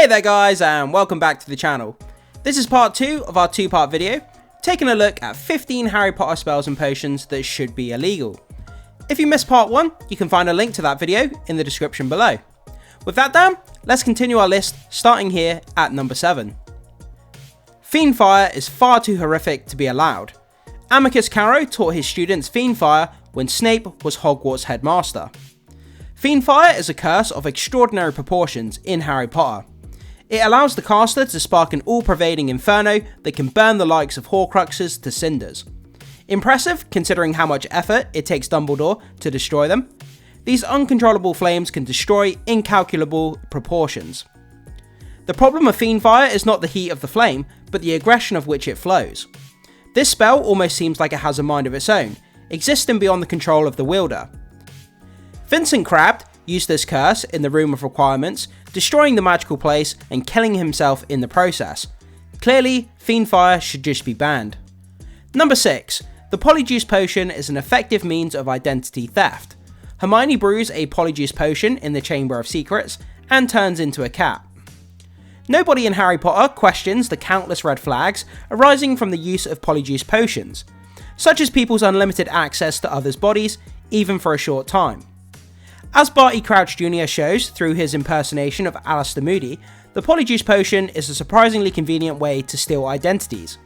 Hey there guys, and welcome back to the channel. This is part 2 of our 2-part video, taking a look at 15 Harry Potter spells and potions that should be illegal. If you missed part 1, you can find a link to that video in the description below. With that done, let's continue our list, starting here at number 7. Fiend Fire is far too horrific to be allowed. Amicus Carrow taught his students Fiend Fire when Snape was Hogwarts headmaster. Fiend Fire is a curse of extraordinary proportions in Harry Potter. It allows the caster to spark an all-pervading inferno that can burn the likes of Horcruxes to cinders. Impressive considering how much effort it takes Dumbledore to destroy them. These uncontrollable flames can destroy incalculable proportions. The problem of Fiend Fire is not the heat of the flame, but the aggression of which it flows. This spell almost seems like it has a mind of its own, existing beyond the control of the wielder. Vincent Crabbed used this curse in the Room of Requirements, destroying the magical place and killing himself in the process. Clearly, Fiend Fire should just be banned. Number 6. The Polyjuice Potion is an effective means of identity theft. Hermione brews a Polyjuice Potion in the Chamber of Secrets and turns into a cat. Nobody in Harry Potter questions the countless red flags arising from the use of Polyjuice Potions, such as people's unlimited access to others' bodies, even for a short time. As Barty Crouch Jr. shows through his impersonation of Alistair Moody, the Polyjuice Potion is a surprisingly convenient way to steal identities.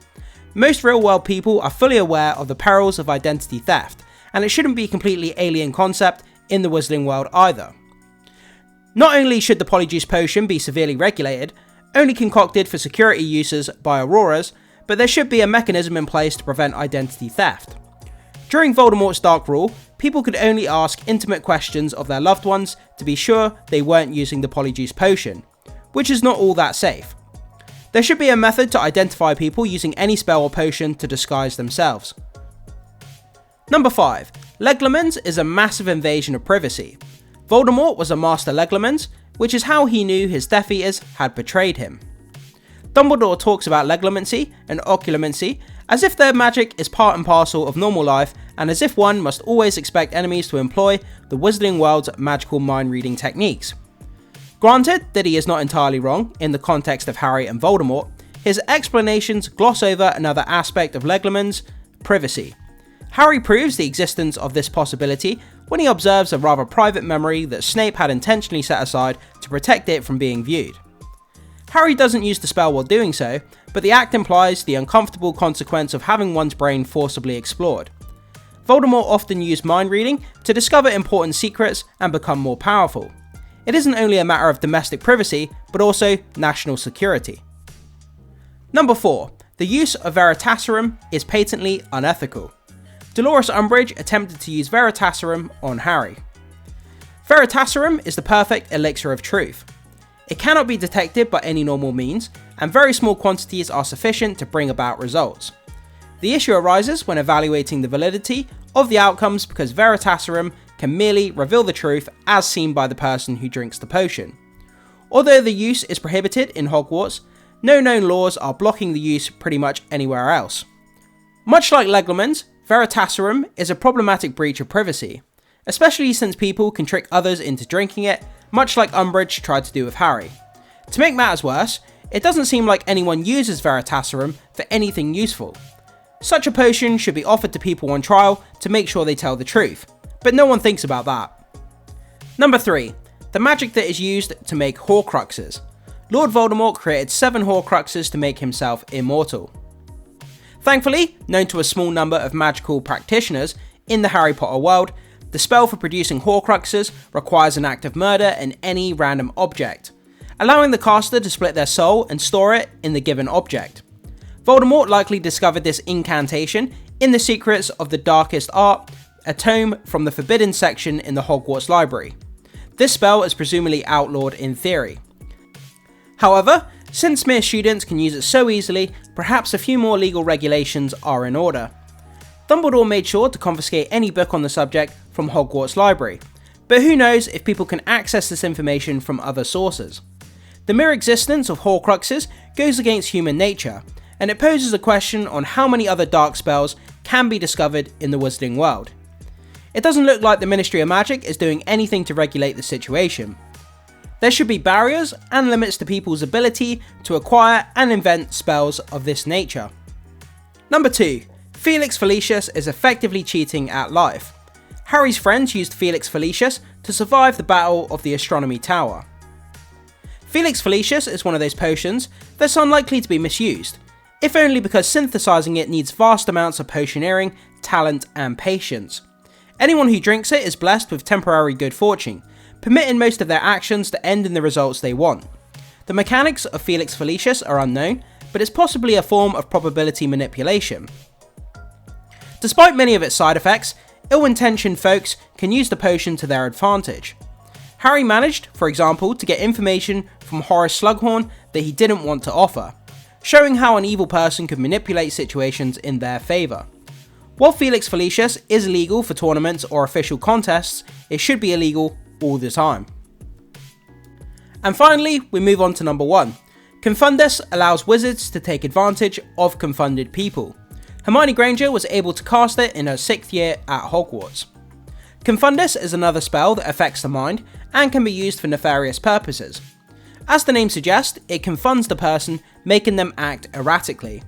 Most real-world people are fully aware of the perils of identity theft, and it shouldn't be a completely alien concept in the Wizarding world either. Not only should the Polyjuice Potion be severely regulated, only concocted for security uses by Auroras, but there should be a mechanism in place to prevent identity theft. During Voldemort's Dark Rule, people could only ask intimate questions of their loved ones to be sure they weren't using the Polyjuice Potion, which is not all that safe. There should be a method to identify people using any spell or potion to disguise themselves. Number 5. Leglemens is a massive invasion of privacy. Voldemort was a master Leglemens, which is how he knew his Death Eaters had betrayed him. Dumbledore talks about leglemency and occlumency as if their magic is part and parcel of normal life, and as if one must always expect enemies to employ the Wizarding world's magical mind-reading techniques. Granted that he is not entirely wrong in the context of Harry and Voldemort, his explanations gloss over another aspect of Leglemens: privacy. Harry proves the existence of this possibility when he observes a rather private memory that Snape had intentionally set aside to protect it from being viewed. Harry doesn't use the spell while doing so, but the act implies the uncomfortable consequence of having one's brain forcibly explored. Voldemort often used mind reading to discover important secrets and become more powerful. It isn't only a matter of domestic privacy, but also national security. Number 4. The use of Veritaserum is patently unethical. Dolores Umbridge attempted to use Veritaserum on Harry. Veritaserum is the perfect elixir of truth. It cannot be detected by any normal means, and very small quantities are sufficient to bring about results. The issue arises when evaluating the validity of the outcomes because Veritaserum can merely reveal the truth as seen by the person who drinks the potion. Although the use is prohibited in Hogwarts, no known laws are blocking the use pretty much anywhere else. Much like Leglemens, Veritaserum is a problematic breach of privacy, especially since people can trick others into drinking it, much like Umbridge tried to do with Harry. To make matters worse, it doesn't seem like anyone uses Veritaserum for anything useful. Such a potion should be offered to people on trial to make sure they tell the truth, but no one thinks about that. Number 3. The magic that is used to make Horcruxes. Lord Voldemort created 7 Horcruxes to make himself immortal. Thankfully, known to a small number of magical practitioners in the Harry Potter world, the spell for producing Horcruxes requires an act of murder in any random object, allowing the caster to split their soul and store it in the given object. Voldemort likely discovered this incantation in the Secrets of the Darkest Art, a tome from the Forbidden section in the Hogwarts library. This spell is presumably outlawed in theory. However, since mere students can use it so easily, perhaps a few more legal regulations are in order. Dumbledore made sure to confiscate any book on the subject from Hogwarts library, but who knows if people can access this information from other sources. The mere existence of Horcruxes goes against human nature, and it poses a question on how many other dark spells can be discovered in the Wizarding world. It doesn't look like the Ministry of Magic is doing anything to regulate the situation. There should be barriers and limits to people's ability to acquire and invent spells of this nature. Number 2. Felix Felicis is effectively cheating at life. Harry's friends used Felix Felicis to survive the Battle of the Astronomy Tower. Felix Felicis is one of those potions that's unlikely to be misused, if only because synthesizing it needs vast amounts of potioneering, talent and patience. Anyone who drinks it is blessed with temporary good fortune, permitting most of their actions to end in the results they want. The mechanics of Felix Felicis are unknown, but it's possibly a form of probability manipulation. Despite many of its side effects, ill-intentioned folks can use the potion to their advantage. Harry managed, for example, to get information from Horace Slughorn that he didn't want to offer, showing how an evil person could manipulate situations in their favour. While Felix Felicis is illegal for tournaments or official contests, it should be illegal all the time. And finally, we move on to number 1. Confundus allows wizards to take advantage of confunded people. Hermione Granger was able to cast it in her 6th year at Hogwarts. Confundus is another spell that affects the mind and can be used for nefarious purposes. As the name suggests, it confunds the person, making them act erratically.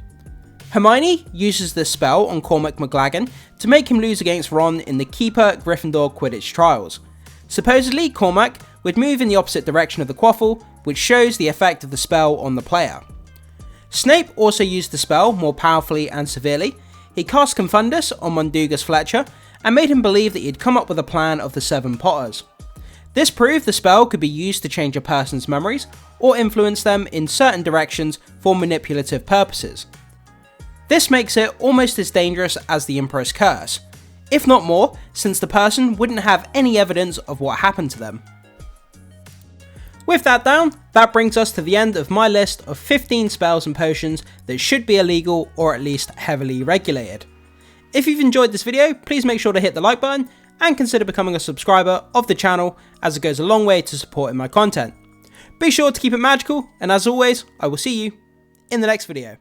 Hermione uses this spell on Cormac McLaggen to make him lose against Ron in the Keeper Gryffindor Quidditch trials. Supposedly, Cormac would move in the opposite direction of the quaffle, which shows the effect of the spell on the player. Snape also used the spell more powerfully and severely. He cast Confundus on Mundugus Fletcher and made him believe that he had come up with a plan of the 7 Potters. This proved the spell could be used to change a person's memories or influence them in certain directions for manipulative purposes. This makes it almost as dangerous as the Emperor's Curse, if not more, since the person wouldn't have any evidence of what happened to them. With that down, that brings us to the end of my list of 15 spells and potions that should be illegal or at least heavily regulated. If you've enjoyed this video, please make sure to hit the like button and consider becoming a subscriber of the channel, as it goes a long way to supporting my content. Be sure to keep it magical, and as always, I will see you in the next video.